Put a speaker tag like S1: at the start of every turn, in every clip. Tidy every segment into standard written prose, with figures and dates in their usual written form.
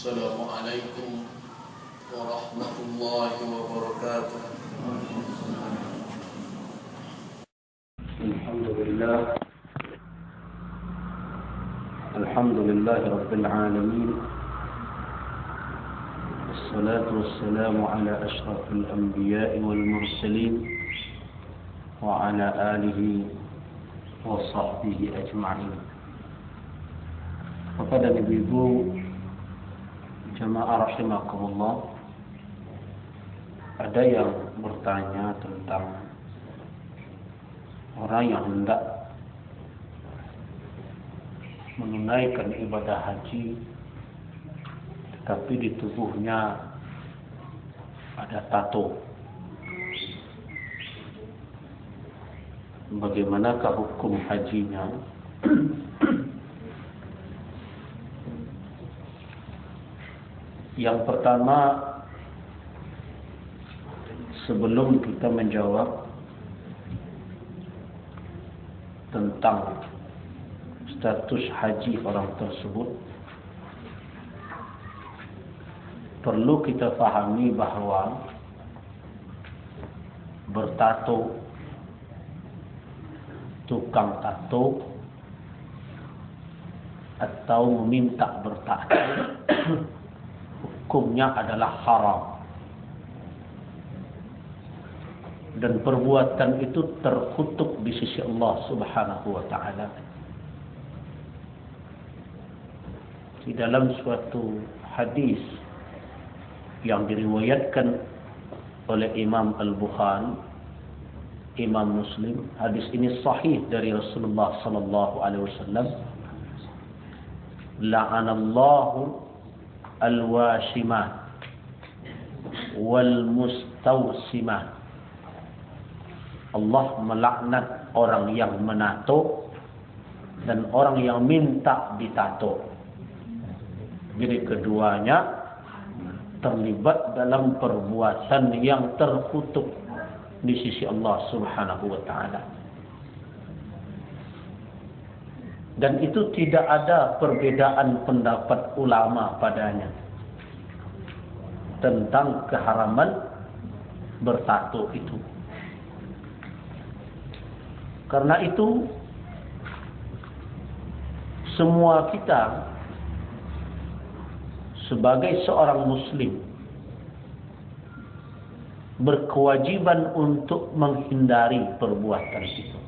S1: Assalamualaikum warahmatullahi wabarakatuh.
S2: Alhamdulillah Rabbil Alamin. Wassalatu wassalamu ala ashrafil anbiya'i wal mursalin wa ala alihi wa sahbihi ajma'in. Kepada ibu-ibu jamaah rahimakumullah, ada yang bertanya tentang orang yang hendak menunaikan ibadah haji tetapi di tubuhnya ada tato. Bagaimanakah hukum hajinya? Yang pertama, sebelum kita menjawab tentang status haji orang tersebut, perlu kita pahami bahwa bertato, tukang tato, atau meminta bertato hukumnya adalah haram, dan perbuatan itu terkutuk di sisi Allah Subhanahu wa taala. Di dalam suatu hadis yang diriwayatkan oleh Imam Al-Bukhari, Imam Muslim, hadis ini sahih dari Rasulullah sallallahu alaihi wasallam, la'anallahu al-washimat wal mustawsimat. Allah melaknat orang yang menato dan orang yang minta ditato. Jadi keduanya terlibat dalam perbuatan yang terkutuk di sisi Allah Subhanahu wa taala. Dan itu tidak ada perbedaan pendapat ulama padanya tentang keharaman bertato itu. Karena itu semua kita sebagai seorang muslim berkewajiban untuk menghindari perbuatan itu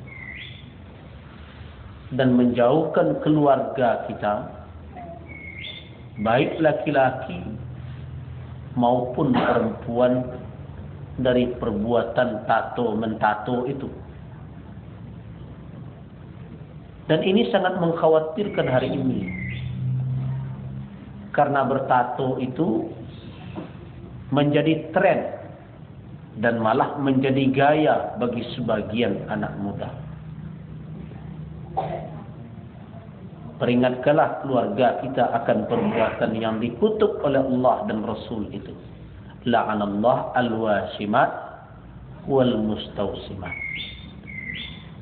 S2: dan menjauhkan keluarga kita, baik laki-laki maupun perempuan, dari perbuatan tato mentato itu. Dan ini sangat mengkhawatirkan hari ini, karena bertato itu menjadi tren dan malah menjadi gaya bagi sebagian anak muda. Peringatkanlah keluarga kita akan perbuatan yang dikutuk oleh Allah dan Rasul itu. La'anallah al-washimat wal mustawsimat.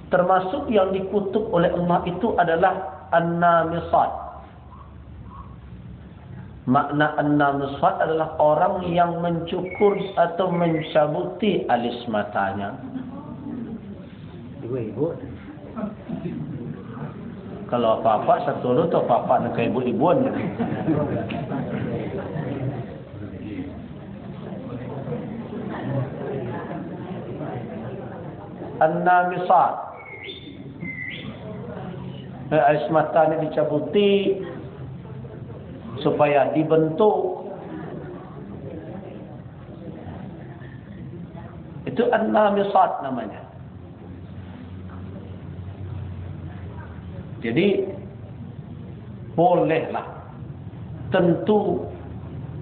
S2: Termasuk yang dikutuk oleh Allah itu adalah an-namisat. Makna an-namisat adalah orang yang mencukur atau mencabuti alis matanya. Ibu-ibu, kalau apa-apa satu lu atau apa-apa nak ibu-ibuan. An-namisat, alis matanya dicabuti supaya dibentuk. Itu an-namisat namanya. Jadi bolehlah, tentu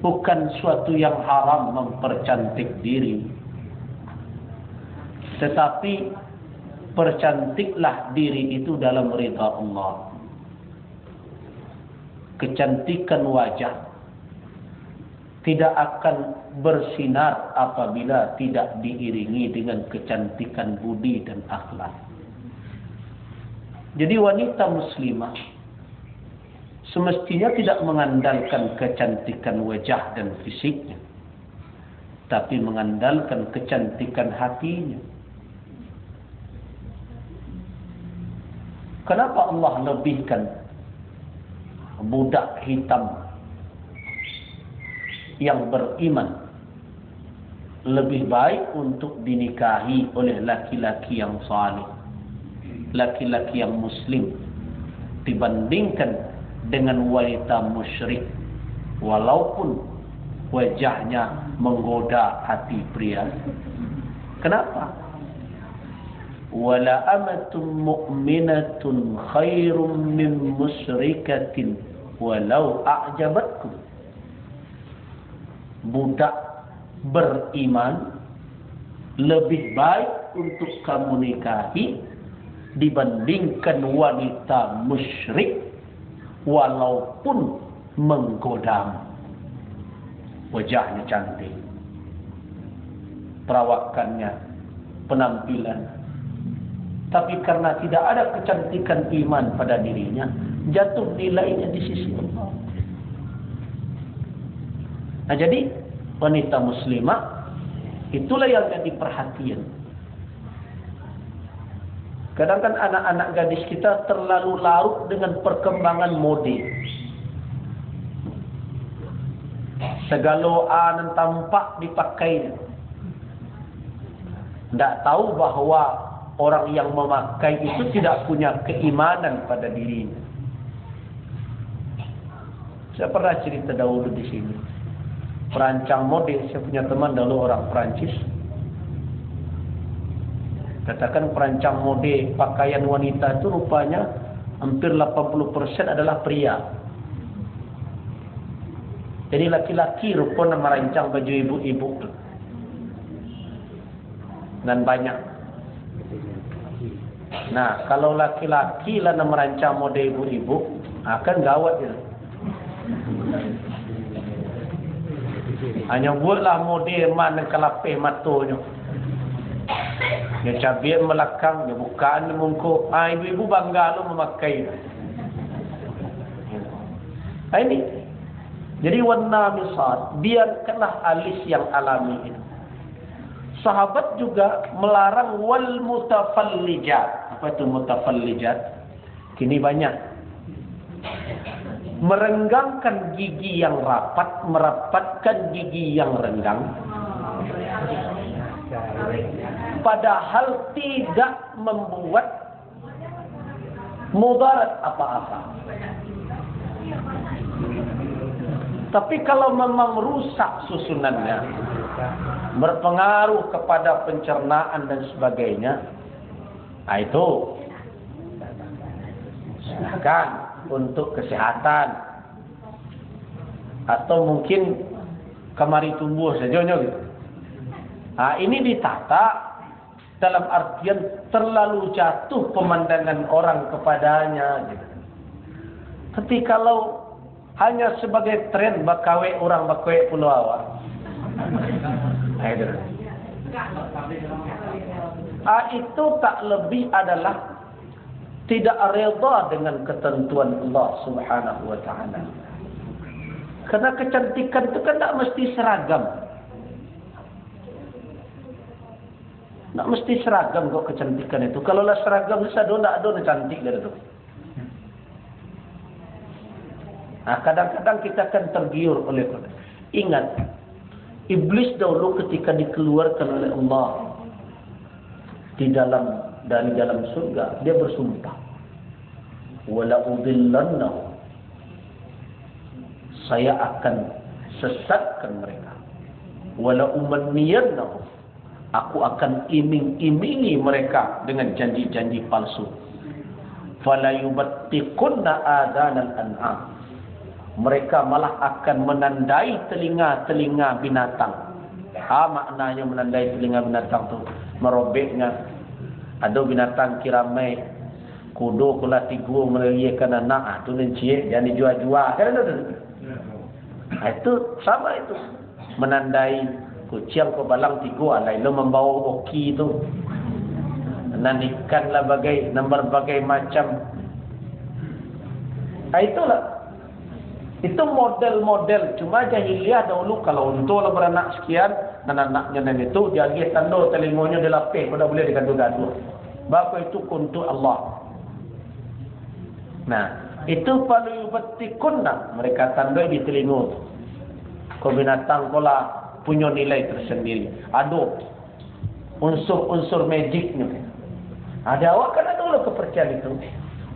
S2: bukan suatu yang haram mempercantik diri, tetapi percantiklah diri itu dalam ridha Allah. Kecantikan wajah tidak akan bersinar apabila tidak diiringi dengan kecantikan budi dan akhlak. Jadi wanita muslimah semestinya tidak mengandalkan kecantikan wajah dan fisiknya, tapi mengandalkan kecantikan hatinya. Kenapa Allah lebihkan budak hitam yang beriman lebih baik untuk dinikahi oleh laki-laki yang saleh, laki-laki yang muslim, dibandingkan dengan wanita musyrik walaupun wajahnya menggoda hati pria? Kenapa? Wala amatun mu'minatun khairum min musyrikatin walau a'jabatkum. Budak beriman lebih baik untuk kamu nikahi dibandingkan wanita musyrik walaupun menggodamu. Wajahnya cantik, perawakannya, penampilan, tapi karena tidak ada kecantikan iman pada dirinya, jatuh nilainya di sisi Allah. Nah, jadi wanita muslimah itulah yang jadi perhatian. Kadang kan anak-anak gadis kita terlalu larut dengan perkembangan mode. Segala yang tampak dipakai. Tidak tahu bahawa orang yang memakai itu tidak punya keimanan pada dirinya. Saya pernah cerita dahulu di sini. Perancang mode, saya punya teman dahulu orang Perancis. Katakan perancang mode pakaian wanita itu rupanya hampir 80% adalah pria. Jadi laki-laki rupanya merancang baju ibu-ibu. Dan banyak. Nah, kalau laki-laki lah merancang mode ibu-ibu, akan gawat itu. Hanya buatlah mode mana kelapih matanya. Dia cabik melakang, dia bukaan mungkuk. Ibu-ibu bangga lu memakai. Ini. Jadi warna misal, biarkanlah alis yang alami ini. Sahabat juga melarang wal mutafallijat. Apa itu mutafallijat? Kini banyak. Merenggangkan gigi yang rapat, merapatkan gigi yang renggang. Padahal tidak membuat mudarat apa-apa. Tapi kalau memang rusak susunannya, berpengaruh kepada pencernaan dan sebagainya, itu silakan untuk kesehatan. Atau mungkin kemari tumbuh saja gitu. Ini ditata dalam artian terlalu jatuh pemandangan orang kepadanya gitu. Tapi kalau hanya sebagai tren bakawe orang bakawe pulau awak. Itu tak lebih adalah tidak reda dengan ketentuan Allah Subhanahu wa taala. Karena kecantikan itu kan tak mesti seragam. Tak mesti seragam kok kecantikan itu. Kalau lah seragam bisa ada cantik dari itu. Nah, kadang-kadang kita akan tergiur oleh Quran. Ingat, iblis dahulu ketika dikeluarkan oleh Allah dari dalam surga, dia bersumpah, wala udillannahu, saya akan sesatkan mereka, wala umanniyannahu, aku akan iming-imingi mereka dengan janji-janji palsu, fala yubattiqunna adanal an'am, mereka malah akan menandai telinga-telinga binatang. Maknanya menandai telinga binatang tu merobeknya. Ada binatang kiramai kudu kula tigu melarikan anak tu nencik jangan dijual-jual kan ada. Itu sama itu. Menandai kucing ke balang tigu alai lo membawa oki tu. Nandikanlah berbagai macam. Itulah Itu model-model. Cuma jahiliyah dahulu kalau untuk beranak sekian dan anaknya dan itu dia lagi tanda telingonya dilapih, pada boleh digaduh-gaduh. Bapa itu untuk Allah. Nah, itu paling betikun dah mereka tandai di telinga. Kau binatang kola punya nilai tersendiri. Ada unsur-unsur magicnya. Ada awak kan ada lah kepercayaan itu.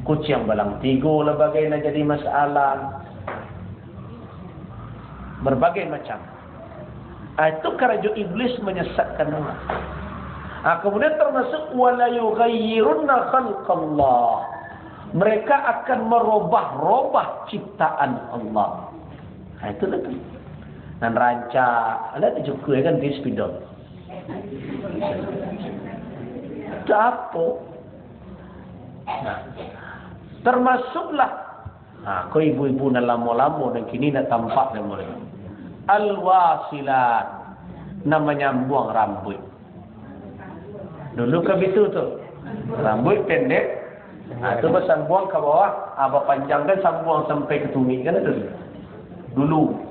S2: Kucing balang tiga lah bagaimana jadi masalah. Berbagai macam. Itu kerajaan iblis menyesatkan orang. Kemudian termasuk wala yughayyirunna khalqallah. Mereka akan merubah-rubah ciptaan Allah. Itu betul. Dan rancak, ada juga kan di spidol. Itu apa? Nah, termasuklah. Kau ibu-ibu nak lama-lama dan kini nak tampak dan mereka. Al-wasilat, namanya buang rambut. Dulu kan itu tu, rambut pendek. Itu bersambung ke bawah, panjangkan sambung sampai ke tumit kan itu. Dulu.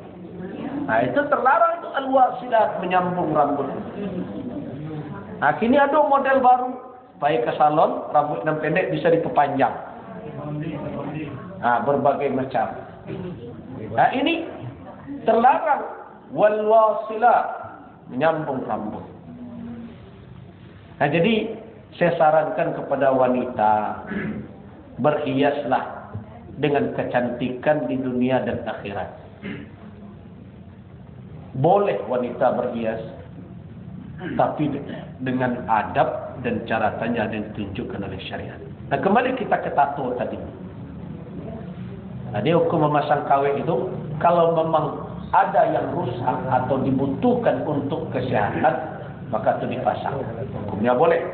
S2: Itu terlarang itu al-wasilat, menyambung rambut. Kini ada model baru, baik ke salon, rambut yang pendek bisa diperpanjang. Berbagai macam. Ini terlarang wal-wasilat, menyambung rambut. Jadi saya sarankan kepada wanita, berhiaslah dengan kecantikan di dunia dan akhirat. Boleh wanita berhias, tapi dengan adab dan cara tanya yang ditunjukkan oleh syariat. Nah, kembali kita ke tato tadi. Jadi hukum memasang kawin itu, kalau memang ada yang rusak atau dibutuhkan untuk kesehatan, maka itu dipasang. Hukumnya boleh.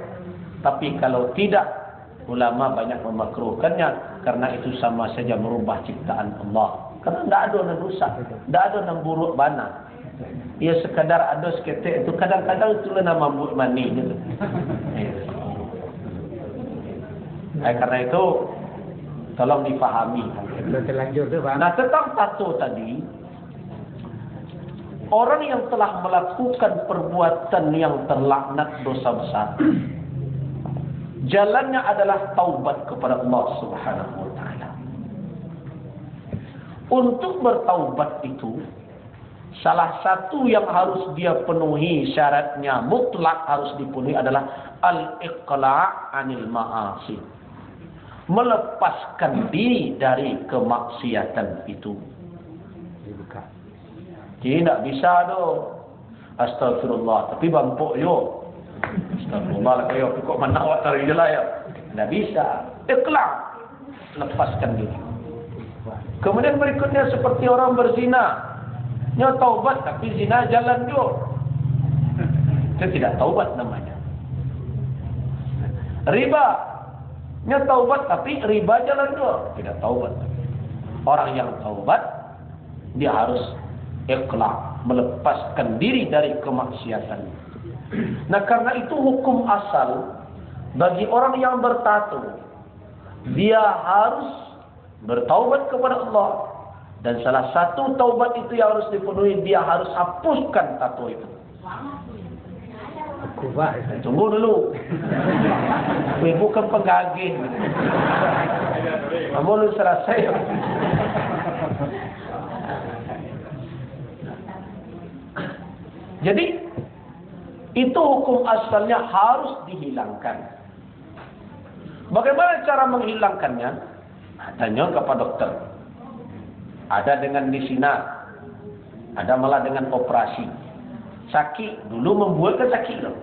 S2: Tapi kalau tidak, ulama banyak memakruhkannya karena itu sama saja merubah ciptaan Allah. Karena tidak ada yang rusak, tidak ada yang buruk bana. Ia sekadar ada seketik itu, kadang-kadang itulah nama buruk mani gitu. Karena itu tolong difahami. Nah, tentang tato tadi, orang yang telah melakukan perbuatan yang terlaknat dosa besar, jalannya adalah taubat kepada Allah Subhanahu wa taala. Untuk bertaubat itu, salah satu yang harus dia penuhi, syaratnya mutlak harus dipenuhi adalah al-iqla' anil ma'asi. Melepaskan diri dari kemaksiatan itu. Jadi tidak bisa doh. Astagfirullah, tapi bampuk yo. Astagfirullah lah kayo, kok mana awak tarik je lah ya. Tidak bisa. Iqla', lepaskan diri. Kemudian berikutnya seperti orang berzina. Nya taubat tapi zina jalan juga. Itu tidak taubat namanya. Riba. Nya taubat tapi riba jalan juga. Tidak taubat. Orang yang taubat, dia harus ikhlas, melepaskan diri dari kemaksiatan. Nah, karena itu hukum asal bagi orang yang bertato, dia harus bertaubat kepada Allah. Dan salah satu taubat itu yang harus dipenuhi, dia harus hapuskan tato itu. Tunggu dulu. Ibu kan penggagih. Kamu belum selesai. Jadi itu hukum asalnya harus dihilangkan. Bagaimana cara menghilangkannya? Tanya kepada dokter. Ada dengan disina, ada malah dengan operasi. Sakit dulu membuatkan sakit loh.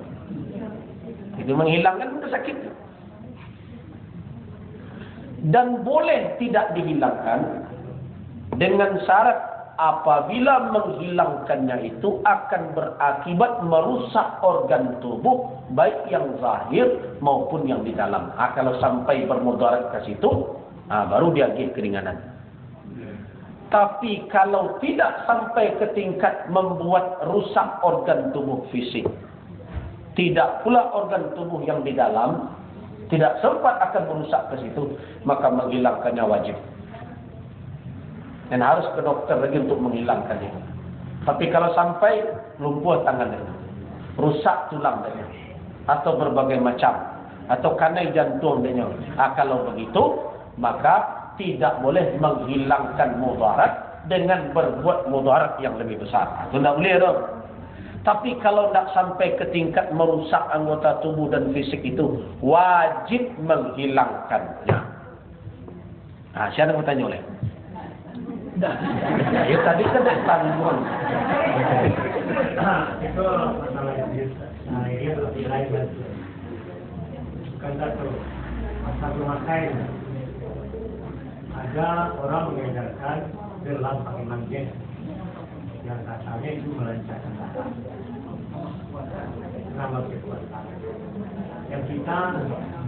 S2: Itu menghilangkan itu sakit. Dan boleh tidak dihilangkan dengan syarat apabila menghilangkannya itu akan berakibat merusak organ tubuh baik yang zahir maupun yang di dalam. Kalau sampai bermudarat ke situ, baru dia keringanan. Tapi kalau tidak sampai ke tingkat membuat rusak organ tubuh fisik, tidak pula organ tubuh yang di dalam, tidak sempat akan merusak ke situ, maka menghilangkannya wajib. dan harus ke dokter lagi untuk menghilangkan itu. Tapi kalau sampai lumpuh tangan dia, rusak tulang dia, atau berbagai macam, atau kanai jantung dia, kalau begitu maka tidak boleh menghilangkan mudarat dengan berbuat mudarat yang lebih besar. Itu tidak boleh dong. Tapi kalau tidak sampai ke tingkat merusak anggota tubuh dan fisik itu, wajib menghilangkannya. Nah, siapa yang mau tanya oleh? Ya tadi kan tanggung.
S1: Itu masalah ini lebih lain. Kan satu masalah. Ada orang mengajarkan dalam pakai manjen yang katanya itu melancarkan darah. Nama kekuatan. Yang kita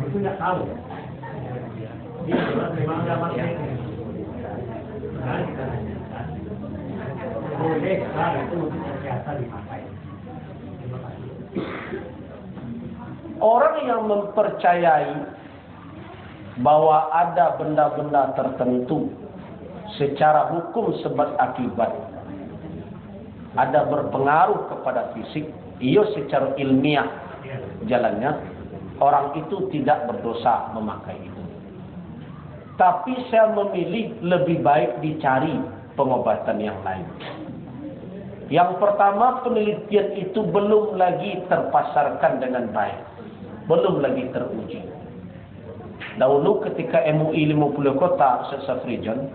S1: itu tidak tahu. Dia memang ada manjen. Boleh itu terbiasa dipakai.
S2: Orang yang mempercayai bahwa ada benda-benda tertentu secara hukum sebab akibat ada berpengaruh kepada fisik, ia secara ilmiah jalannya, orang itu tidak berdosa memakai itu. Tapi saya memilih lebih baik dicari pengobatan yang lain. Yang pertama, penelitian itu belum lagi terpasarkan dengan baik. Belum lagi teruji. Dahulu ketika MUI 50 kota, Ustaz Safrijan,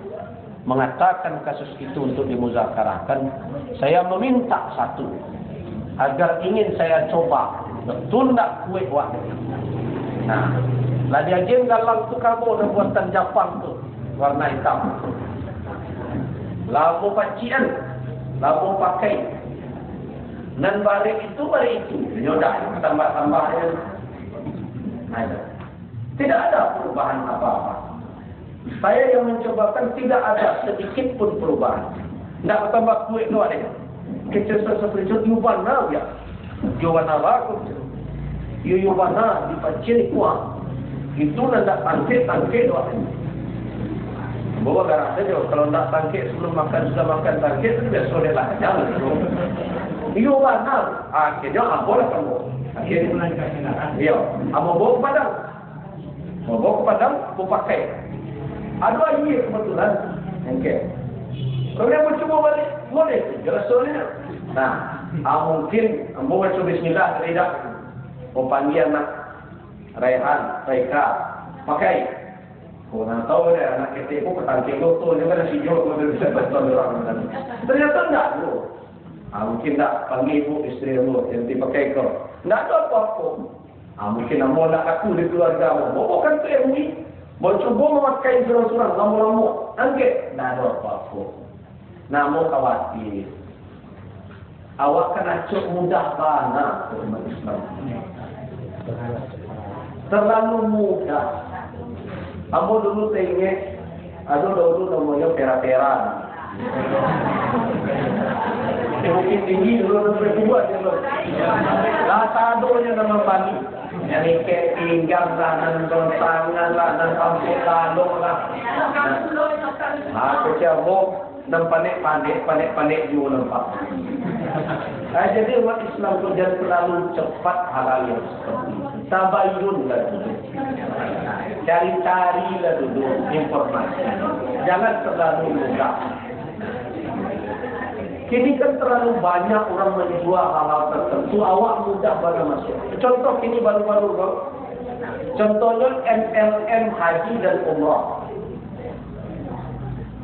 S2: mengatakan kasus itu untuk dimuzakarahkan, saya meminta satu, agar ingin saya coba, betul tak kuih waktu. Nah, lah dia galang tu kamu nak buatan Jepang tu warna hitam. Labu pacian, labu pakai. Dan bari itu. Nyodah tambah-tambahnya. Ada. Tidak ada perubahan apa-apa. Saya yang mencobakan tidak ada sedikit pun perubahan. Nak tambah kuih tu ada. Kecil seperti itu yubana ya. Yubana bagus. Yubana dipacil kuah. Itu nak tangkit doa. Bawa garang saja. Kalau nak tangkit sebelum makan, sudah makan tangkit, itu biasa solehlah. Jangan. Iyo mana? Akhirnya boleh kamu. Akhirnya melancarkan darah. Iya. Amo bawa ke padang. Bawa ke padang, mau pakai. Ada air kebetulan. Okey. Kalau mau cuba balik, boleh. Jelas solehnya. Nah, mungkin mau baca bismillah tidak. Mau panggil anak Raihan, Raika, pakai. Kau nak tahu dia anak kita itu petangkil doktor, dia kan si Jok, dia bisa bantu orang. Ternyata enggak tu. Mungkin tak panggil ibu isteri lu, yang dipakai kau. Enggak ada apa-apa. Mungkin mau nak aku di keluarga mu. Bawa kan tu MUI. Mau cuba memakai surang-surang, lama-lama. Angkat, enggak ada apa-apa. Namun khawatir. Awak kena cuk mudah banget umat Islam. Terlalu mudah. Kamu dulu tengok, ada dulu namanya pera-pera. Mungkin tinggi dulu sampai buat je loh. Lasadonya nama pagi. Yang kayak pinggang lah, dan tangan lah, dan kampung lalung lah. Aku cabut dan panik juga nampak. Jadi umat Islam itu jangan terlalu cepat halal yang seperti itu. Tabayunlah dulu. Cari-carilah dulu informasi. Jangan terlalu mudah. Kini kan terlalu banyak orang menjual hal-hal tertentu. Awak mudah pada masuk. Contoh kini baru-baru. Contohnya MLM haji dan umrah.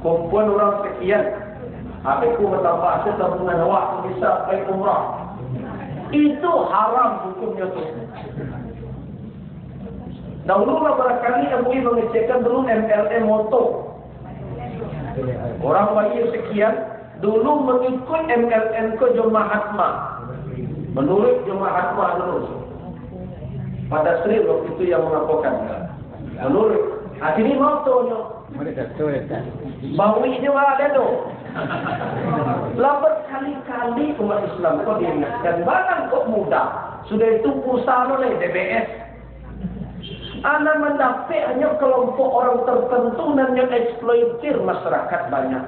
S2: Kumpulan orang sekian. Aku bertambah tabungan awak bisa baik umrah. Itu haram hukumnya tu. Dahulu barangkali MUI mengecekkan dulu MLM moto. Orang bagi sekian dulu mengikut MLM ke Jemahatma. Menurut Jemahatma dulu. Pada Sri waktu itu yang mengaporkan. Menurut. Ini motonya. Bawi dia ada tu. Lah berkali-kali umat Islam kau diingatkan barang kok mudah. Sudah itu usaha oleh DBS. Anda mendapat hanya kelompok orang tertentu dan yang eksploitir masyarakat banyak.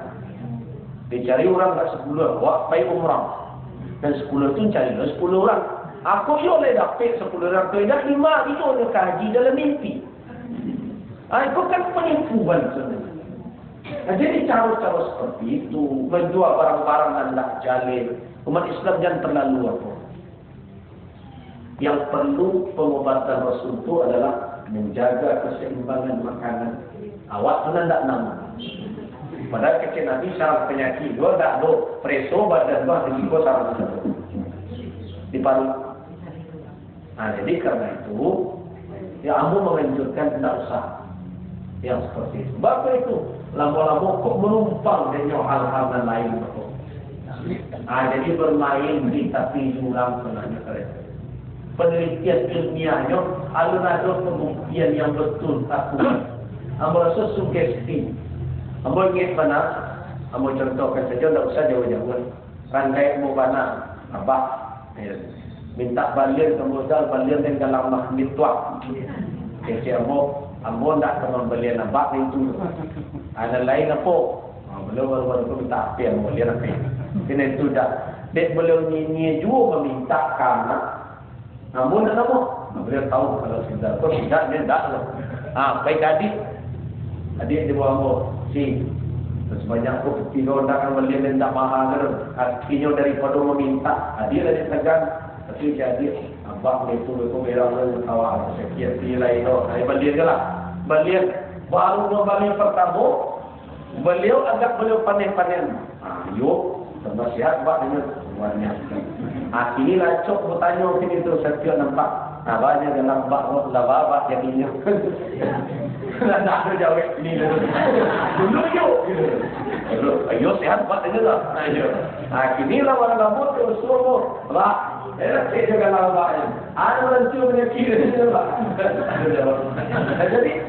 S2: Dicari orang tak 10, awak pergi umrah. Dan 10 tu cari 10 orang. Aku boleh dapat 10 orang tu. Dah 5 itu dia kaji dalam mimpi. Itu kan penipuan sebenarnya. Jadi cara-cara seperti itu, menjual barang-barang yang tak jalin. Umat Islam jangan terlalu apa. Yang perlu pengobatan Rasul itu adalah menjaga keseimbangan makanan. Awak tu nak nama. Padahal kecil Nabi sarang penyakit. Dua tak ada preso badan dua risiko sarang satu. Di paru. Jadi karena itu, ya Abu menganjurkan tidak usah yang seperti itu. Bapak itu lama-lama kok menumpang dengan hal-hal dan lain betul. Jadi bermain di tepi jurang sebenarnya kereta. Penelitian ilmiahnya ada pembuktian yang betul aku. Ambo rasa sugesti. Ambo ingat mana? Ambo contohkan saja, tidak usah jauh-jauh. Rangkai ambo mana? Abah minta balian kemudian balian dengan dalam mahmid tuak. Jadi ambo tak teman belian abah itu. Ada lain apa? Beliau baru-baru minta apa yang belian apa? Kena itu dah. Dek beliau ni juga meminta karena. Namun dah nama. Beliau tahu kalau sudah. Kalau tidak dia tak lah. Baik adik. Adik dia bawa si. Sebanyak aku tiga orang akan belian yang tak mahal. Artinya daripada meminta. Adik lah dia tegang. Tapi jadi abah itu aku merah awak sekian nilai itu. Belian je lah. Belian baru kembali pertama. Beliau agak beliau panen-panen. Yuk, tambah sihat bak dengan semuanya. Kini lah cok bertanya kini tu setiap nampak. Abahnya dalam bak lava jadinya. Tak ada jawab ini dulu yuk. Ayo sehat bak dengan lah. Kini lah orang rambut terus semua. Bak. Saya juga lambaknya. Ada orang cium punya kira dia Pak. Jadi,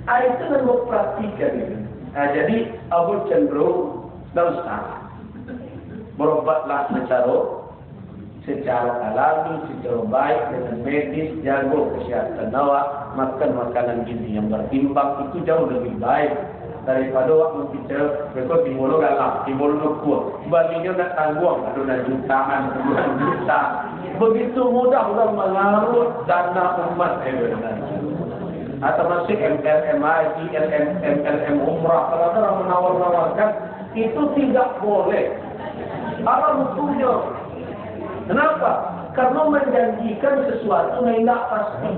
S2: itu yang memperhatikan ini. Jadi, Abu cenderung tidak usah. Berobatlah secara alami, secara baik, dengan medis, jaga kesihatan awak, makan makanan gizi yang bertimbang, itu jauh lebih baik. Daripada waktu kita berikut timur galang, timur kuat. Baliknya nak tanggung, ada jutaan, puluhan juta. Begitu mudah orang mengarut dana umat. Atau masih MLM-IT, MLM umrah. Kalau orang menawar-nawarkan, itu tidak boleh. Apa hukumnya? Kenapa? Karena menjanjikan sesuatu yang tidak pasti.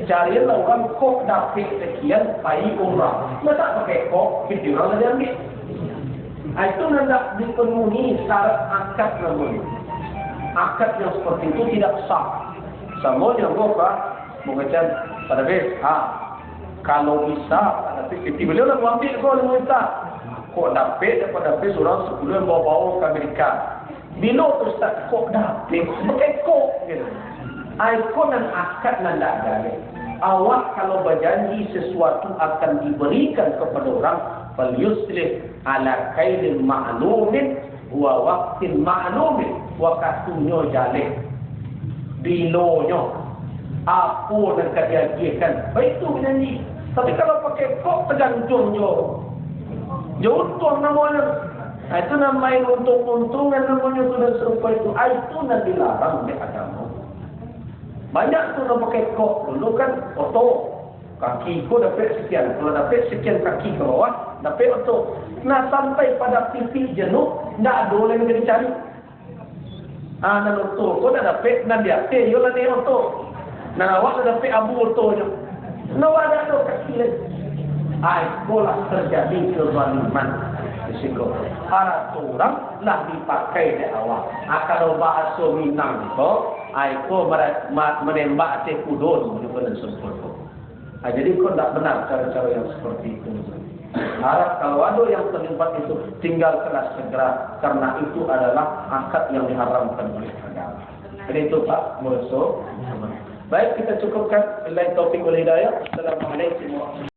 S2: Carilah orang kok dapat sekian pergi umrah. Dia tak pakai kok, kita orang ada ambil. Itu tidak dipenuhi syarat akad namanya. Akad yang seperti itu tidak sah. Sama yang apa? Mungkin pada vez, kalau bisa, tapi beliau nak ambil kok dia minta. Kok dapat daripada vez orang 10 yang bawa-bawa ke Amerika. Bila Ustaz kok dapat, pakai kok gitu. Ikon dan akad dan tak ada. Awak kalau berjanji sesuatu akan diberikan kepada orang, falyuslih ala kailin ma'lumin wa waqtin ma'lumin wa katunyo jalih. Bilonya apa dan kejadian. Baik tu berjanji. Tapi kalau pakai kok tergantungnya. Jauh namanya. Itu namanya untung-untungan namanya sudah serupa itu. Itu yang dilarang oleh agama. Banyak tu nak pakai kok dulu kan oto. Kaki ko dapat sekian. Kalau dapat sekian kaki ke bawah, dapat oto. Nah sampai pada pipi jenuh, tak ada lagi yang dicari. Nak oto. Ko dah dapat, nak dia. Yolah ni oto. Nah awak dah dapat abu oto je. Nak ada kaki lagi. Itulah terjadi kezaliman. Risiko. Para orang lah dipakai di awal. Kalau bahasa Minang itu, itu menembak tekudon bukan seperti. Jadi kau tak benar cara-cara yang seperti itu. Harap kalau ada yang terlibat itu tinggalkanlah segera karena itu adalah akad yang diharamkan oleh agama. Jadi itu Pak Murso. Baik kita cukupkan. Billahi taufiq wal hidayah. Assalamualaikum warahmatullahi wabarakatuh.